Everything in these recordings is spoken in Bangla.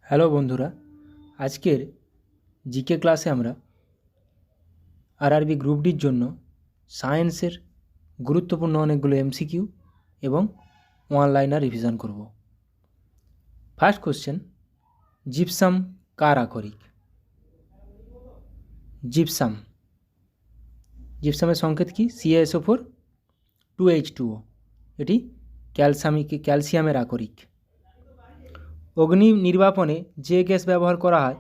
হ্যালো বন্ধুরা, আজকের জিকে ক্লাসে আমরা আরআরবি গ্রুপ ডির জন্য সায়েন্সের গুরুত্বপূর্ণ অনেকগুলো এমসিকিউ এবং ওয়ান লাইনার রিভিশন করব। ফার্স্ট কোশ্চেন, জিপসাম কার আকরিক? জিপসামের সংকেত কি? CaSO4 2H2O। এটি ক্যালসিয়ামের আকরিক। অগ্নি নির্বাপনে যে গ্যাস ব্যবহার করা হয়,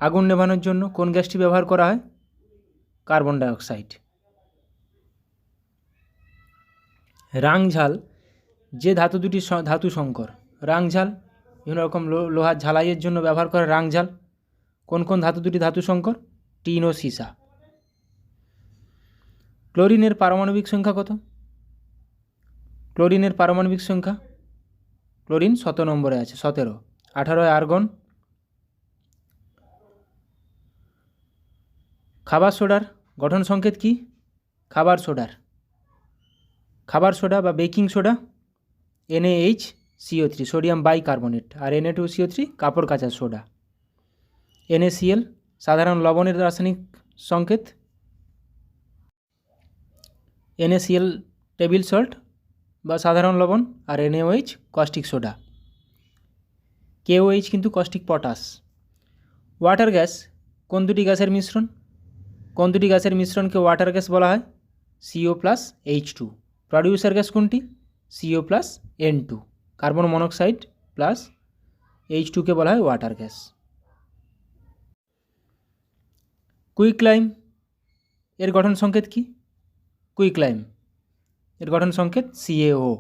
আগুন নেভানোর জন্য কোন গ্যাসটি ব্যবহার করা হয়? Carbon dioxide. রাংঝাল যে ধাতু দুটি ধাতু সংকর। রাংঝাল বিভিন্ন রকম লোহার ঝালাইয়ের জন্য ব্যবহার করে রাংঝাল। কোন কোন ধাতু দুটি ধাতু সংকর? টিন ও সীসা। ক্লোরিনের পারমাণবিক সংখ্যা কত? ক্লোরিন 17 নম্বরে আছে, 17। 18 আর্গন। খাবার সোডার গঠন সংকেত কি? খাবার সোডা বা baking soda NaHCO3 sodium bicarbonate, আর Na2CO3 কাপড় কাচার সোডা। NaCl সাধারণ লবণের রাসায়নিক সংকেত। NaCl টেবিল সল্ট বা সাধারণ লবণ, আর NaOH কস্টিক সোডা। KOH কিন্তু কস্টিক পটাশ। ওয়াটার গ্যাস কোন দুটি গ্যাসের মিশ্রণকে ওয়াটার গ্যাস বলা হয়? CO+H2। প্রডিউসার গ্যাস কোনটি? CO+N2। কার্বন মনোক্সাইড প্লাস H2কে বলা হয় ওয়াটার গ্যাস। কুইকলাইম এর গঠন সংকেত কি? কুইকলাইম এর গঠন সংকেত CaO,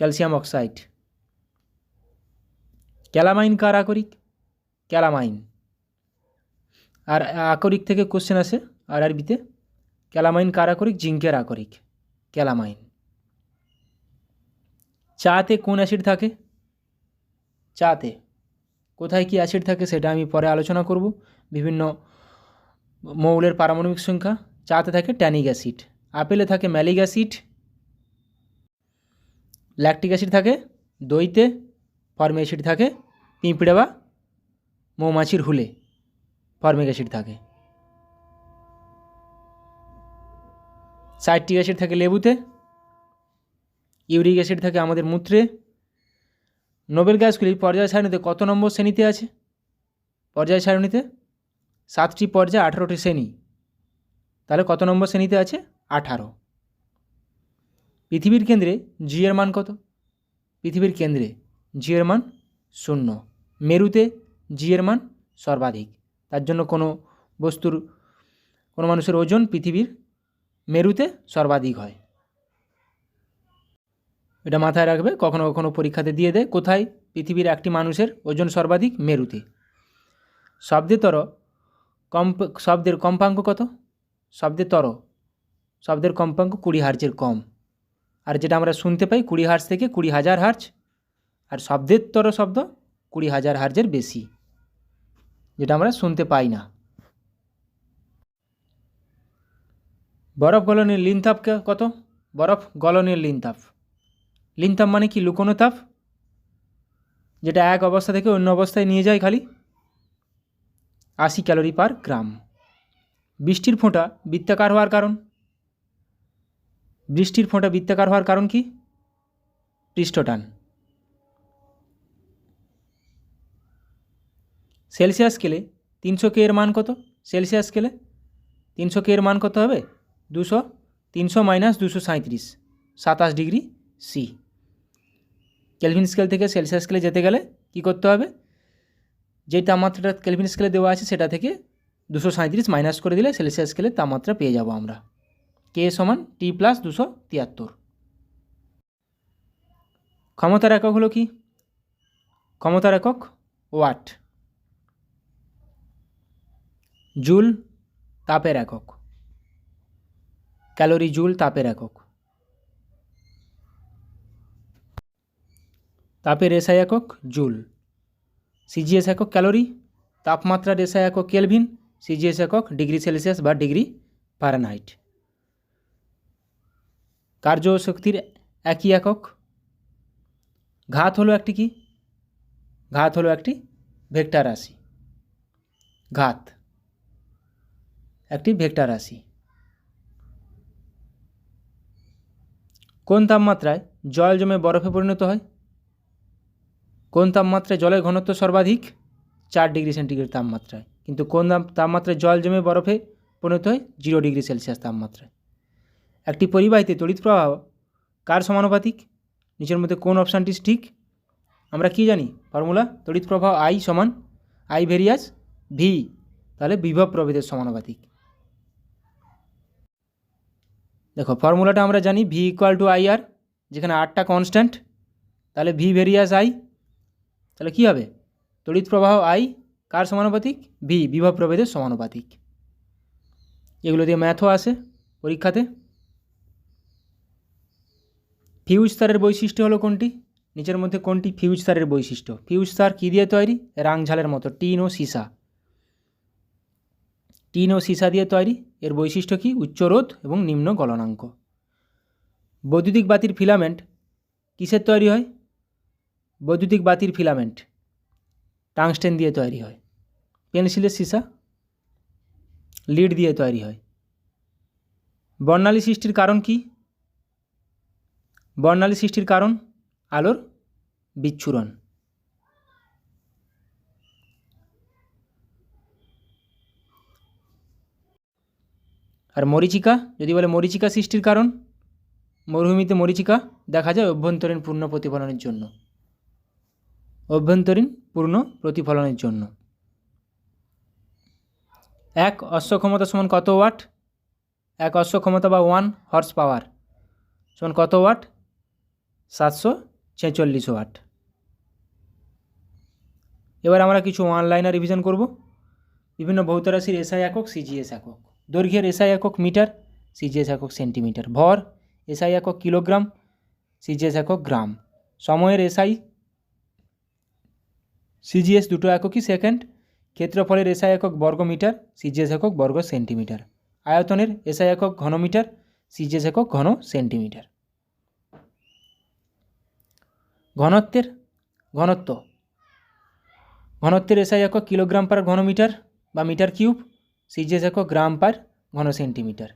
ক্যালসিয়াম অক্সাইড। ক্যালামাইন কার আকরিক? ক্যালামাইন। আর আকরিক থেকে কোশ্চেন আসে আরআরবিতে। ক্যালামাইন কার আকরিক? জিঙ্কের আকরিক ক্যালামাইন। চাতে কোন অ্যাসিড থাকে? চাতে কোথায় কি অ্যাসিড থাকে সেটা আমি পরে আলোচনা করব। বিভিন্ন মৌলের পারমাণবিক সংখ্যা। চাতে থাকে ট্যানিক অ্যাসিড। আপেলে থাকে ম্যালিক অ্যাসিড। ল্যাকটিক অ্যাসিড থাকে দইতে। ফর্মিক অ্যাসিড থাকে পিঁপড়ে বা মৌমাছির হুলে। ফর্মিক অ্যাসিড থাকে। সাইট্রিক অ্যাসিড থাকে লেবুতে। ইউরিক অ্যাসিড থাকে আমাদের মূত্রে। নোবেল গ্যাসগুলি পর্যায় সারণীতে কত নম্বর শ্রেণীতে আছে? পর্যায় সারণীতে 7টি পর্যায় 18টি শ্রেণী। তাহলে কত নম্বর শ্রেণীতে আছে? 18। পৃথিবীর কেন্দ্রে জি এর মান কত? পৃথিবীর কেন্দ্রে জি এর মান 0। মেরুতে জি এর মান সর্বাধিক। তার জন্য কোনো মানুষের ওজন পৃথিবীর মেরুতে সর্বাধিক হয়। এটা মাথায় রাখবে, কখনো কখনো পরীক্ষাতে দিয়ে দেয় কোথায় পৃথিবীর একটি মানুষের ওজন সর্বাধিক? মেরুতে। শব্দের কম্পাঙ্ক কত? শব্দের কম্পাঙ্ক 20 হার্জের কম। আর যেটা আমরা শুনতে পাই 20 হার্জ থেকে 20,000 হার্জ। আর শব্দের তর শব্দ 20,000 হার্জের বেশি, যেটা আমরা শুনতে পাই না। বরফ গলনের লিনতাপ কত? বরফ গলনের লিনতাপ মানে কি? লুকোনো তাপ, যেটা এক অবস্থা থেকে অন্য অবস্থায় নিয়ে যায় খালি। 80 ক্যালোরি পার গ্রাম। বৃষ্টির ফোঁটা বৃত্তাকার হওয়ার কারণ কি? পৃষ্ঠটান। সেলসিয়াস স্কেলে 300 কে এর মান কত? সেলসিয়াস স্কেলে 300 কে এর মান কত হবে? 300 - 237, 27 ডিগ্রি সি। কেলভিন স্কেল থেকে সেলসিয়াস স্কেলে যেতে গেলে কি করতে হবে? যে তাপমাত্রাটা কেলভিন স্কেলে দেওয়া আছে সেটা থেকে 237 মাইনাস করে দিলে সেলসিয়াস স্কেলের তাপমাত্রা পেয়ে যাব আমরা। K = T+273। ক্ষমতার একক হলো কি? ক্ষমতার একক ওয়াট। জুল তাপের একক। ক্যালোরি জুল তাপের একক। তাপের এসআই একক জুল। সিজিএস একক ক্যালোরি। তাপমাত্রার এসআই একক কেলভিন। সিজিএস একক ডিগ্রি সেলসিয়াস বা ডিগ্রি ফারেনহাইট। কার্য শক্তির একই একক ঘাত হলো একটি কি? ঘাত হলো একটি ভেক্টর রাশি। ঘাত একটি ভেক্টর রাশি। কোন তাপমাত্রায় জল জমে বরফে পরিণত হয়? কোন তাপমাত্রায় জলের ঘনত্ব সর্বাধিক? 4 ডিগ্রি সেন্টিগ্রেড তাপমাত্রায়। কিন্তু কোন তাপমাত্রায় জল জমে বরফে পরিণত হয়? 0 ডিগ্রি সেলসিয়াস তাপমাত্রায়। একটি পরিবাহীতে তড়িৎ প্রবাহ কার সমানুপাতিক? নিচের মধ্যে কোন অপশানটি ঠিক? আমরা কি জানি ফর্মুলা? তড়িৎ প্রবাহ আই সমান আই ভেরিয়াস ভি, তাহলে বিভব প্রভেদের সমানুপাতিক। দেখো ফর্মুলাটা আমরা জানি ভি ইকুয়াল টু আই আর, যেখানে আরটা কনস্ট্যান্ট, তাহলে ভি ভেরিয়াস আই, তাহলে কী হবে? তড়িৎ প্রবাহ আই কার সমানুপাতিক? ভি বিভব প্রভেদের সমানুপাতিক। এগুলো দিয়ে ম্যাথও আসে পরীক্ষাতে। ফিউজ তারের বৈশিষ্ট্য হলো কোনটি? নিচের মধ্যে কোনটি ফিউজ তারের বৈশিষ্ট্য? ফিউজ তার কী দিয়ে তৈরি? রাংঝালের মতো, টিন ও সীসা। টিন ও সীসা দিয়ে তৈরি। এর বৈশিষ্ট্য কি? উচ্চ রোধ এবং নিম্ন গলনাঙ্ক। বৈদ্যুতিক বাতির ফিলামেন্ট কিসের তৈরি হয়? বৈদ্যুতিক বাতির ফিলামেন্ট টাংস্টেন দিয়ে তৈরি হয়। পেন্সিলের সীসা লিড দিয়ে তৈরি হয়। বর্ণালী সৃষ্টির কারণ কি? বর্ণালী সৃষ্টির কারণ আলোর বিচ্ছুরণ। আর মরীচিকা, যদি বলে মরীচিকা সৃষ্টির কারণ, মরুভূমিতে মরীচিকা দেখা যায় অভ্যন্তরীণ পূর্ণ প্রতিফলনের জন্য। অভ্যন্তরীণ পূর্ণ প্রতিফলনের জন্য। এক অশ্ব ক্ষমতা সমান কত ওয়াট? এক অশ্ব ক্ষমতা বা 1 হর্স পাওয়ার সমান কত ওয়াট? 746 ওয়াট। এবার আমরা কিছু ওয়ান লাইনার রিভিশন করব। বিভিন্ন ভৌত রাশির এসআই একক, সিজিএস একক। দৈর্ঘ্যের এসআই একক মিটার, সিজিএস একক সেন্টিমিটার। ভর এসআই একক কিলোগ্রাম, সিজিএস একক গ্রাম। সময়ের এসআই সিজিএস দুটো এককই সেকেন্ড। ক্ষেত্রফলের এসআই একক বর্গ মিটার, সিজিএস একক বর্গ সেন্টিমিটার। আয়তনের এসআই একক ঘনমিটার, সিজিএস একক ঘন সেন্টিমিটার। ঘনত্বের এসআই একক কিলোগ্রাম পার ঘনমিটার বা মিটার কিউব, সিজিএস একক গ্রাম পার ঘন সেন্টিমিটার।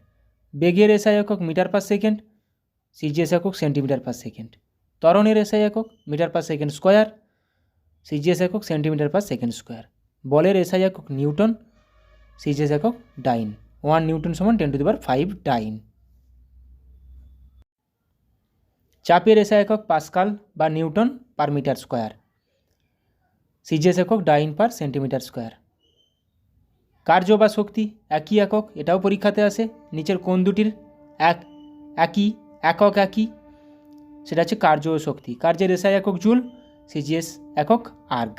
বেগের এসআই একক মিটার পার সেকেন্ড, সিজিএস একক সেন্টিমিটার পার সেকেন্ড। ত্বরণের এসআই একক metre per second square, CGS একক সেন্টিমিটার পার সেকেন্ড স্কোয়ার। বলের এসআই একক নিউটন, সিজিএস একক ডাইন। 1 নিউটন সমান 10⁵ ডাইন। চাপের এসআই একক পাস্কাল বা newton per metre square, CGS একক ডাইন পার সেন্টিমিটার স্কোয়ার। কার্য বা শক্তি একই একক, এটাও পরীক্ষাতে আসে। নিচের কোন দুটির একই সেটা হচ্ছে কার্য ও শক্তি। কার্যের এসআই একক জুল, সিজিএস একক আর্গ।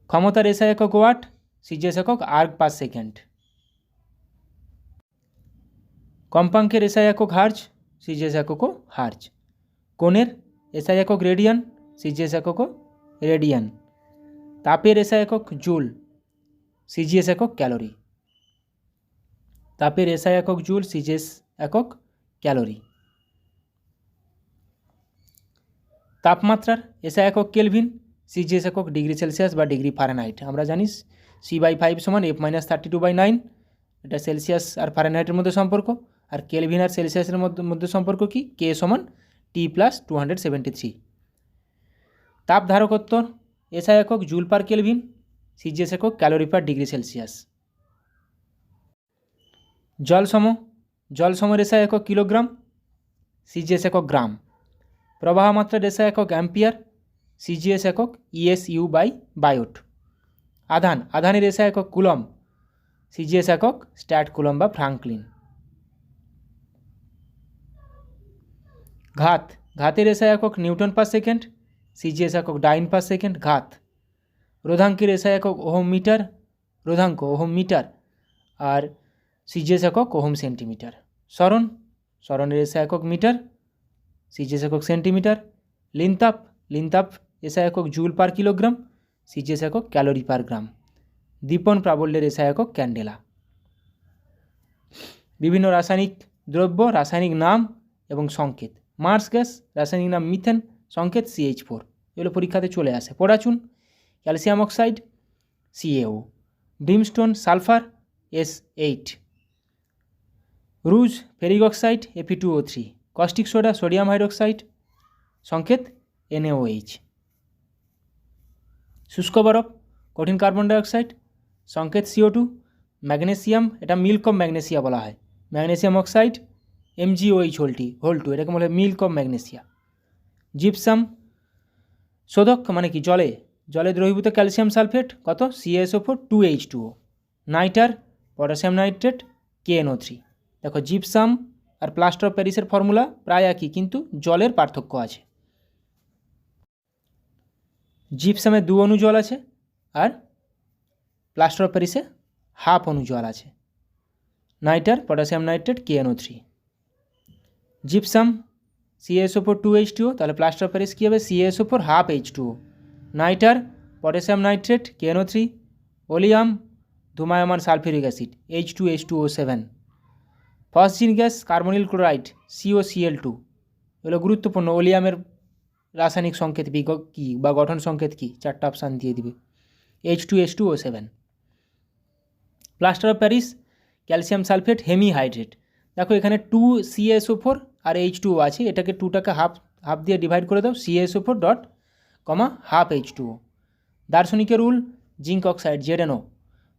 ক্ষমতার এসআই একক ওয়াট, সিজিএস একক আর্গ পার সেকেন্ড। কম্পাঙ্কের এসআই একক হার্জ, সিজিএস এককও হার্জ। কোণের এসআই একক রেডিয়ান, সিজিএস এককও রেডিয়ান। তাপের এসআই একক জুল, সিজিএস একক ক্যালোরি। তাপের এসআই একক জুল, সিজিএস একক ক্যালোরি। তাপমাত্রার এসআই একক কেলভিন, সিজিএস একক ডিগ্রি সেলসিয়াস বা ডিগ্রি ফারেনহাইট। আমরা জানি C/5 সমান F-32/9, এটা সেলসিয়াস আর ফারেনহাইটের মধ্যে সম্পর্ক। আর কেলভিন আর সেলসিয়াসের মধ্যে সম্পর্ক কি? K সমান T+273। তাপ ধারকত্ব এসআই একক জুল পার কেলভিন, সিজিএস একক ক্যালোরি পার ডিগ্রি সেলসিয়াস। জলসমের এসআই একক কিলোগ্রাম, সিজিএস একক গ্রাম। প্রবাহ মাত্রার এসআই একক অ্যাম্পিয়ার, সিজিএস একক ESU/বায়োট। আধানের এসআই একক কুলম, সিজিএস একক স্ট্যাট কুলম বা ফ্রাঙ্কলিন। ঘাতের এসআই একক নিউটন পার সেকেন্ড, সিজিএস একক ডাইন পার সেকেন্ড। রোধাঙ্কের এসআই একক ওহম মিটার, আর সিজিএস একক ওহম সেন্টিমিটার। সরণের এসআই একক মিটার, সিজিএস একক সেন্টিমিটার। লিনতাপ এসআই একক জুল পার কিলোগ্রাম, সিজিএস একক ক্যালোরি পার গ্রাম। দীপন প্রাবল্যের এসআই একক ক্যান্ডেলা। বিভিন্ন রাসায়নিক দ্রব্য, রাসায়নিক নাম এবং সংকেত। মার্স গ্যাস রাসায়নিক নাম মিথেন, সংকেত CH4, এগুলো পরীক্ষাতে চলে আসে। পটাচুন calcium oxide CaO, brimstone sulphur S8, rouge ferric oxide Fe2O3, caustic soda sodium hydroxide সংকেত NaOH, শুষ্ক বরফ কঠিন কার্বন ডাইঅক্সাইড সংকেত CO2, ম্যাগনেসিয়াম এটা মিল্ক অফ ম্যাগনেসিয়া বলা হয়, ম্যাগনেসিয়াম অক্সাইড MgOH হোল 2, এটাকে বলা হয় মিল্ক অফ ম্যাগনেসিয়া। জিপসাম শোধক মানে কি জলে দ্রবীভূত ক্যালসিয়াম সালফেট কত CaSO4 2H2O, nighter potassium nitrate KNO3। দেখো জিপসাম আর প্লাস্টার অফ প্যারিসের ফর্মুলা প্রায় একই, কিন্তু জলের পার্থক্য আছে। জিপসামে 2 অণু জল আছে আর প্লাস্টার অফ প্যারিসে হাফ অণু জল আছে, nighter potassium nitrate KNO3। Gypsum CaSO4 2H2O, তাহলে প্লাস্টার অফ প্যারিস কী হবে CaSO4 half H2O, nitre potassium nitrate KNO3, ওলিয়াম ধুমায়মান sulphuric acid H2H2O7, phosgene gas carbonyl chloride COCl2, এগুলো গুরুত্বপূর্ণ। ওলিয়ামের রাসায়নিক সংকেত কী বা গঠন সংকেত কী, 4টা অপশান দিয়ে দিবে, H2H2O7। Plaster of Paris calcium sulphate hemihydrate, দেখো এখানে 2 CaSO4 আর H2O আছে, এটাকে 2টাকে হাফ দিয়ে ডিভাইড করে দাও, CaSO4 dot comma half H2O। দার্শনিকের রুল জিঙ্ক অক্সাইড ZNO,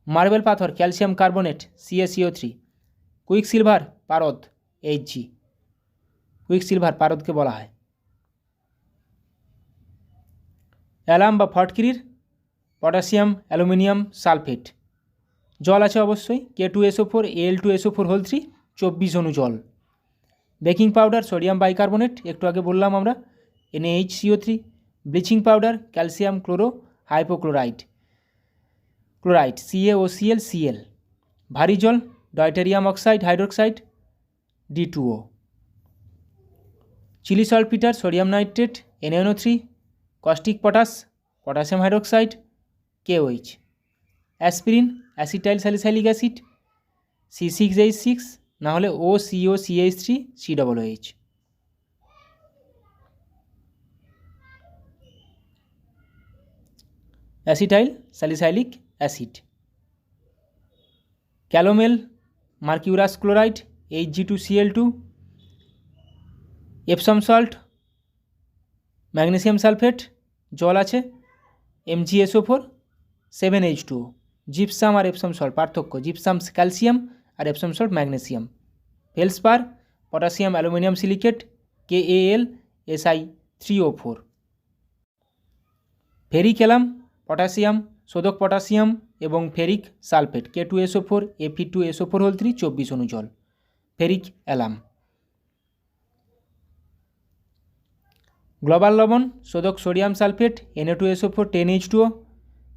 মার্বেল পাথর calcium carbonate CaCO3, quick silver পারদ Hg, কুইক সিলভার পারদকে বলা হয়। অ্যালাম বা ফটকিরির পটাশিয়াম অ্যালুমিনিয়াম সালফেট, জল আছে অবশ্যই, K2SO4 Al2SO4 হোল 3 24 অণু জল। বেকিং পাউডার সোডিয়াম বাইকার্বনেট, একটু আগে বললাম আমরা NaHCO3, bleaching powder calcium hypochloride CaOCl, ভারী জল deuterium oxide hydroxide D2O, Chile saltpetre sodium nitrate NaNO3, caustic potassium hydroxide KOH, aspirin acetyl salicylic acid C6H6 না হলে OCOCH3 COOH, acetyl salicylic acid. Calomel mercurous chloride Hg2Cl2, Epsom salt magnesium sulphate জল আছে MgSO4 7H2O। জিপসাম আর এপসম সল্ট পার্থক্য, জিপসাম ক্যালসিয়াম আর Epsom salt magnesium. Feldspar potassium aluminium silicate KAlSi3O4। Ferric alum potassium শোধক পটাশিয়াম এবং ferric sulphate K2SO4 Fe2SO4 whole 3 24 অণু জল, ফেরিক অ্যালাম। গ্লোবাল লবণ শোধক sodium sulphate Na2SO4 10H2O,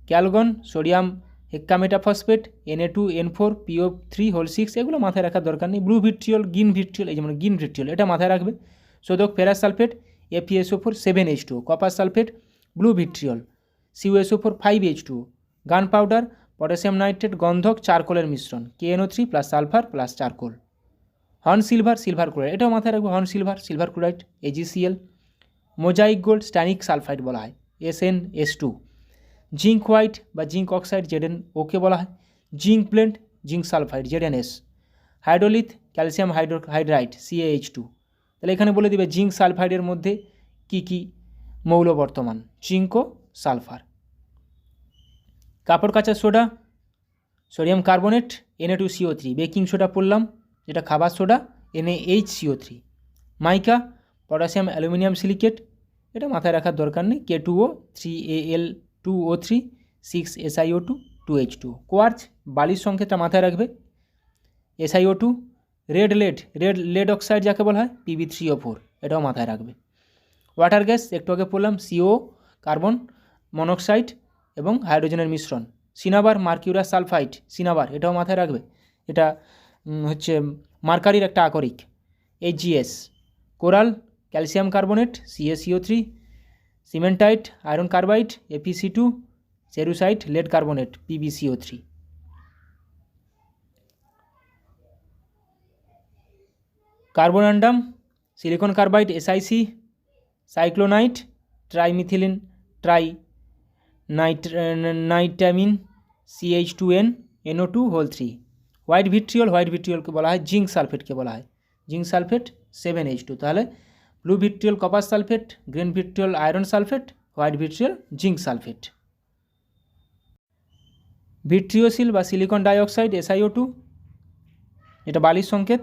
Calgon sodium hexametaphosphate Na2N4PO3 whole 6, এগুলো মাথায় রাখার দরকার নেই। ব্লু ভিট্রিয়ল গ্রিন ভিট্রিয়ল, এই যেমন গ্রিন ভিট্রিয়ল এটা মাথায় রাখবে। শোধক ferrous sulphate FeSO4 7H2O, copper sulphate blue vitriol CuSO4 5H2O, gun powder potassium nitrate গন্ধক চারকোলের মিশ্রণ KNO3 plus sulphur plus charcoal. Horn silver chloride, এটাও মাথায় রাখবে, horn silver chloride AgCl। Mosaic gold stannic sulphide বলা হয় SnS2। জিঙ্ক হোয়াইট বা জিঙ্ক অক্সাইড ZnO কে বলা হয়, zinc blende zinc sulphide ZnS। Hydrolith calcium hydride CaH2। তাহলে এখানে বলে দিবে জিঙ্ক সালফাইডের মধ্যে কি কি মৌল বর্তমান, জিঙ্ক ও সালফার। কাপড় কাচার soda sodium carbonate Na2CO3, baking soda পড়লাম যেটা খাবার সোডা NaHCO3। মাইকা পটাশিয়াম অ্যালুমিনিয়াম সিলিকেট, এটা মাথায় রাখার দরকার নেই, K2O 3Al2O3 6SiO2 2H2O। Quartz বালির সংকেতটা মাথায় রাখবে SiO2। রেড লেড অক্সাইড যাকে বলা হয় Pb3O4, এটাও মাথায় রাখবে। ওয়াটার গ্যাস একটু আগে পড়লাম CO কার্বন মনোক্সাইড এবং হাইড্রোজেনের মিশ্রণ। সিনাবার মার্কিউরাস সালফাইড সিনাবার, এটাও মাথায় রাখবে, এটা হচ্ছে মার্কারির একটা আকরিক HgS। Coral calcium carbonate CaCO3, cementite iron carbide FeC2, cerussite lead carbonate PbCO3। Carborundum silicon carbide SiC, cyclonite, trimethylene tri nitramine CH2N NO2 whole 3। White ভিট্রিয়লকে বলা হয় জিঙ্ক সালফেটকে বলা হয় জিঙ্ক সালফেট 7H2। তাহলে blue vitriol copper sulphate, green vitriol iron sulphate, white vitriol zinc sulphate. Vitreosil বা সিলিকন ডাইঅক্সাইড SiO2, এটা বালির সংকেত।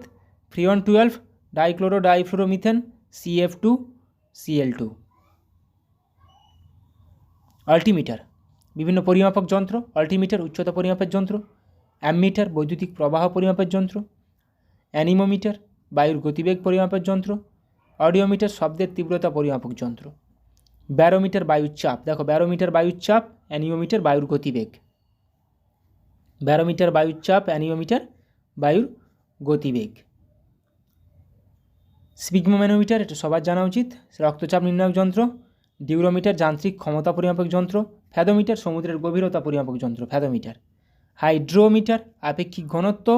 ফ্রিয়ন 12, ডাইক্লোরো ডাইফ্লোরোমিথেন CF2Cl2। আল্টিমিটার, বিভিন্ন পরিমাপক যন্ত্র। আল্টিমিটার উচ্চতা পরিমাপের যন্ত্র। অ্যামমিটার বৈদ্যুতিক প্রবাহ পরিমাপের যন্ত্র। অ্যানিমোমিটার বায়ুর গতিবেগ পরিমাপের যন্ত্র। অডিওমিটার শব্দের তীব্রতা পরিমাপক যন্ত্র। ব্যারোমিটার বায়ুর চাপ, দেখো ব্যারোমিটার বায়ুর চাপ, অ্যানিওমিটার বায়ুর গতিবেগ। ব্যারোমিটার বায়ুর চাপ, অ্যানিওমিটার বায়ুর গতিবেগ। স্পিগমোম্যানোমিটার, এটা সবার জানা উচিত, রক্তচাপ নির্ণায়ক যন্ত্র। ডিউরোমিটার যান্ত্রিক ক্ষমতা পরিমাপক যন্ত্র। ফ্যাদোমিটার সমুদ্রের গভীরতা পরিমাপক যন্ত্র, ফ্যাদোমিটার। হাইড্রোমিটার আপেক্ষিক ঘনত্ব।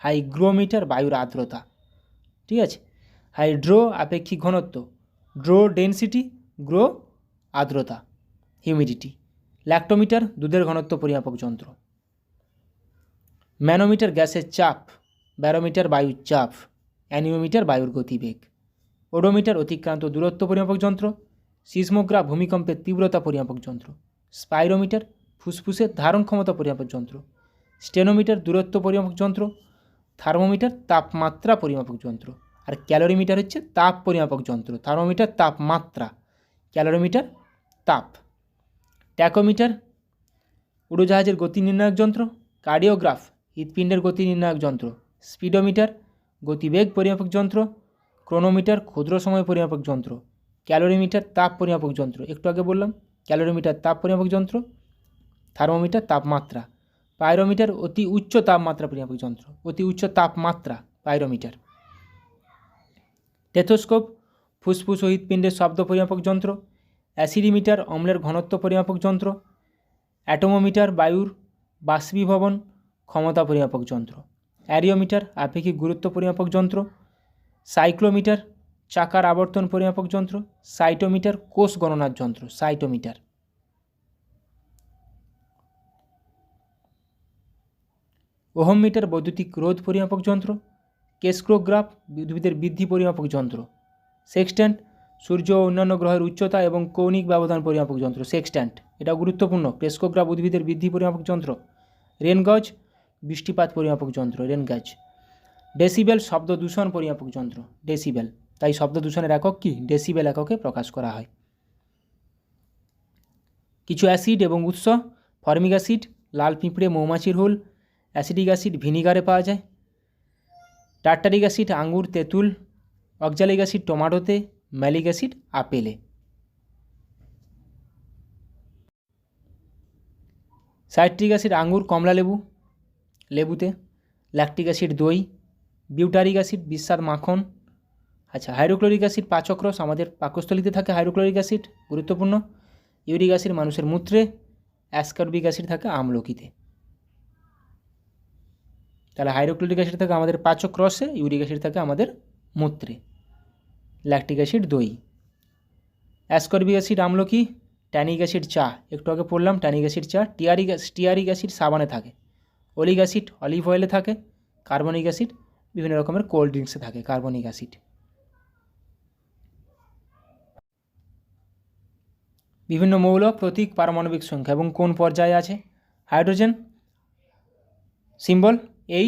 হাইগ্রোমিটার বায়ুর আর্দ্রতা। ঠিক আছে, হাইড্রো আপেক্ষিক ঘনত্ব, ড্রো ডেনসিটি, গ্রো আর্দ্রতা হিউমিডিটি। ল্যাক্টোমিটার দুধের ঘনত্ব পরিমাপক যন্ত্র। ম্যানোমিটার গ্যাসের চাপ। ব্যারোমিটার বায়ুর চাপ। অ্যানিওমিটার বায়ুর গতিবেগ। ওডোমিটার অতিক্রান্ত দূরত্ব পরিমাপক যন্ত্র। সিসমোগ্রাফ ভূমিকম্পের তীব্রতা পরিমাপক যন্ত্র। স্পাইরোমিটার ফুসফুসের ধারণ ক্ষমতা পরিমাপক যন্ত্র। স্টেনোমিটার দূরত্ব পরিমাপক যন্ত্র। থার্মোমিটার তাপমাত্রা পরিমাপক যন্ত্র। আর ক্যালোরিমিটার হচ্ছে তাপ পরিমাপক যন্ত্র। থার্মোমিটার তাপমাত্রা, ক্যালোরিমিটার তাপ। ট্যাকোমিটার উড়োজাহাজের গতি নির্ণায়ক যন্ত্র। কার্ডিওগ্রাফ হৃৎপিণ্ডের গতি নির্ণায়ক যন্ত্র। স্পিডোমিটার গতিবেগ পরিমাপক যন্ত্র। ক্রোনোমিটার ক্ষুদ্র সময় পরিমাপক যন্ত্র। ক্যালোরিমিটার তাপ পরিমাপক যন্ত্র, একটু আগে বললাম ক্যালোরিমিটার তাপ পরিমাপক যন্ত্র। থার্মোমিটার তাপমাত্রা। পাইরোমিটার অতি উচ্চ তাপমাত্রা পরিমাপক যন্ত্র, অতি উচ্চ তাপমাত্রা পাইরোমিটার। টেথোস্কোপ ফুসফুস ও হৃৎপিণ্ডের শব্দ পরিমাপক যন্ত্র। অ্যাসিডিমিটার অম্লের ঘনত্ব পরিমাপক যন্ত্র। অ্যাটোমোমিটার বায়ুর বাষ্পীভবন ক্ষমতা পরিমাপক যন্ত্র। অ্যারিওমিটার আপেক্ষিক গুরুত্ব পরিমাপক যন্ত্র। সাইক্লোমিটার চাকার আবর্তন পরিমাপক যন্ত্র। সাইটোমিটার কোষ গণনার যন্ত্র, সাইটোমিটার। ওহমমিটার বৈদ্যুতিক রোধ পরিমাপক যন্ত্র। কেস্ক্রোগ্রাফ উদ্ভিদের বৃদ্ধি পরিমাপক যন্ত্র। সেক্সট্যান্ট সূর্য ও অন্যান্য গ্রহের উচ্চতা এবং কৌণিক ব্যবধান পরিমাপক যন্ত্র, সেক্সট্যান্ট এটা গুরুত্বপূর্ণ। ক্রেস্কোগ্রাফ উদ্ভিদের বৃদ্ধি পরিমাপক যন্ত্র। রেনগজ বৃষ্টিপাত পরিমাপক যন্ত্র, রেনগজ। ডেসিবেল শব্দ দূষণ পরিমাপক যন্ত্র, ডেসিবেল, তাই শব্দ দূষণের একক কি, ডেসিবেল এককে প্রকাশ করা হয়। কিছু অ্যাসিড এবং উৎস। ফর্মিক অ্যাসিড লাল পিঁপড়ে মৌমাছির হুল। অ্যাসিডিক অ্যাসিড ভিনিগারে পাওয়া যায়। টার্টারিক অ্যাসিড আঙুর তেঁতুল। অক্সালিক অ্যাসিড টমেটোতে। ম্যালিক অ্যাসিড আপেলে। সাইট্রিক অ্যাসিড আঙুর কমলা লেবুতে। ল্যাকটিক অ্যাসিড দই। বিউটারিক অ্যাসিড বিস্বাদ মাখন। আচ্ছা, হাইড্রোক্লোরিক অ্যাসিড পাচক রস, আমাদের পাকস্থলীতে থাকে হাইড্রোক্লোরিক অ্যাসিড, গুরুত্বপূর্ণ। ইউরিক অ্যাসিড মানুষের মূত্রে। অ্যাসকর্বিক অ্যাসিড থাকে আমলকিতে। তাহলে হাইড্রোক্লোরিক অ্যাসিড থাকে আমাদের পাচক রসে, ইউরিক অ্যাসিড থাকে আমাদের মূত্রে। ল্যাকটিক অ্যাসিড দই। অ্যাসকর্বিক অ্যাসিড আমলকি। ট্যানিক অ্যাসিড চা, একটু আগে পড়লাম ট্যানিক অ্যাসিড চা। স্টিয়ারিক অ্যাসিড সাবানে থাকে। অলিক অ্যাসিড অলিভ অয়েলে থাকে। কার্বনিক অ্যাসিড বিভিন্ন রকমের কোল্ড ড্রিঙ্কসে থাকে, কার্বনিক অ্যাসিড। বিভিন্ন মৌল প্রতীক পারমাণবিক সংখ্যা এবং কোন পর্যায়ে আছে। হাইড্রোজেন সিম্বল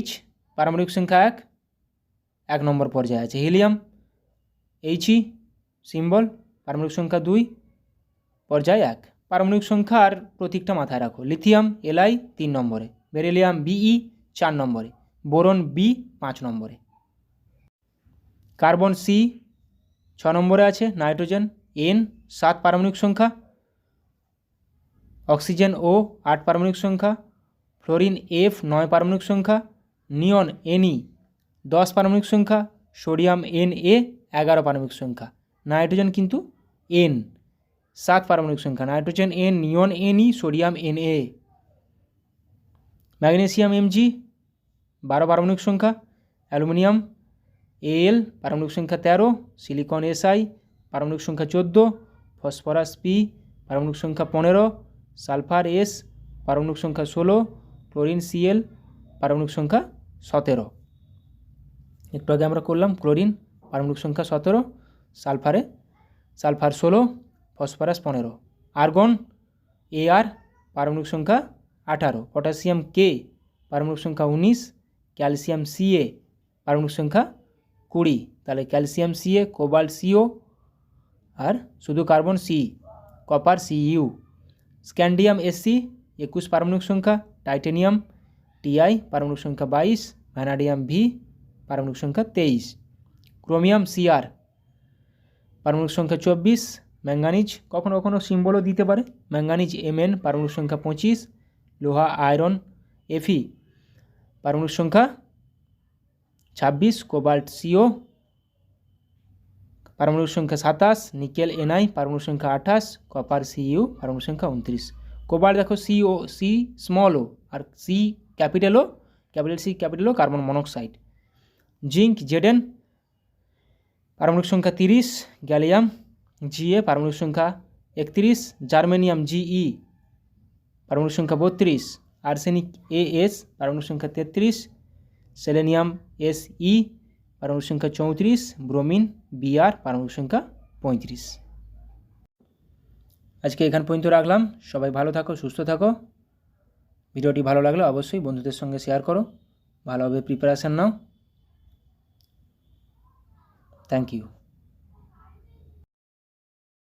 H, পারমাণবিক সংখ্যা 1 নম্বর পর্যায়ে আছে। হিলিয়াম He সিম্বল, পারমাণবিক সংখ্যা 2, পর্যায় 1। পারমাণবিক সংখ্যার প্রতীকটা মাথায় রাখো। লিথিয়াম Li 3 নম্বরে। বেরিলিয়াম Be 4 নম্বরে। বোরন B 5 নম্বরে। কার্বন C 6 নম্বরে আছে। নাইট্রোজেন N 7 পারমাণবিক সংখ্যা। অক্সিজেন O 8 পারমাণবিক সংখ্যা। ফ্লোরিন F 9 পারমাণবিক সংখ্যা। নিয়ন Ne 10 পারমাণবিক সংখ্যা। সোডিয়াম Na 11 পারমাণবিক সংখ্যা। নাইট্রোজেন কিন্তু N 7 পারমাণবিক সংখ্যা। নাইট্রোজেন N, নিয়ন Ne, sodium Na। Magnesium Mg 12 পারমাণবিক সংখ্যা। অ্যালুমিনিয়াম Al পারমাণবিক সংখ্যা 13। সিলিকন Si পারমাণবিক সংখ্যা 14, ফসফরাস P পারমাণবিক সংখ্যা 15, সালফার S পারমাণবিক সংখ্যা 16, ক্লোরিন Cl পারমাণবিক সংখ্যা 17। একটু আগে আমরা করলাম ক্লোরিন পারমাণবিক সংখ্যা 17, সালফার 16, ফসফরাস 15। আর্গন Ar পারমাণবিক সংখ্যা 18, পটাশিয়াম K পারমাণবিক সংখ্যা 19, ক্যালসিয়াম Ca পারমাণবিক সংখ্যা 20। তাহলে ক্যালসিয়াম Ca, কোবাল্ট Co আর শুধু carbon C, copper Cu। Scandium Sc 21 পারমাণবিক সংখ্যা, টাইটেনিয়াম Ti পারমাণবিক সংখ্যা 22, ভ্যানাডিয়াম V পারমাণবিক সংখ্যা 23। ক্রোমিয়াম Cr পারমাণবিক সংখ্যা 24, ম্যাঙ্গানিজ কখনো কখনো সিম্বলও দিতে পারে, ম্যাঙ্গানিজ Mn পারমাণবিক সংখ্যা 25, লোহা আয়রন Fe পারমাণবিক সংখ্যা 26, কোবাল্ট Co পারমাণবিক সংখ্যা 27, নিকেল Ni পারমাণবিক সংখ্যা 28, কপার Cu পারমাণবিক সংখ্যা 29। কোবাল্ট দেখো CO C স্মল ও আর C ক্যাপিটাল ও, ক্যাপিটাল C ক্যাপিটাল ও কার্বন মনোক্সাইড। জিঙ্ক Zn পারমাণবিক সংখ্যা 30, গ্যালিয়াম Ga পারমাণবিক সংখ্যা 31, জার্মেনিয়াম Ge পারমাণবিক সংখ্যা 32, আর্সেনিক As পারমাণবিক সংখ্যা 33, সেলেনিয়াম Se পারমাণবিক সংখ্যা 34, ব্রোমিন Br পারমাণবিক সংখ্যা 35। আজকে এখান পর্যন্ত রাখলাম। সবাই ভালো থাকো, সুস্থ থাকো। ভিডিওটি ভালো লাগলে অবশ্যই বন্ধুদের সঙ্গে শেয়ার করো, ভালোভাবে প্রিপারেশান নাও। Thank you.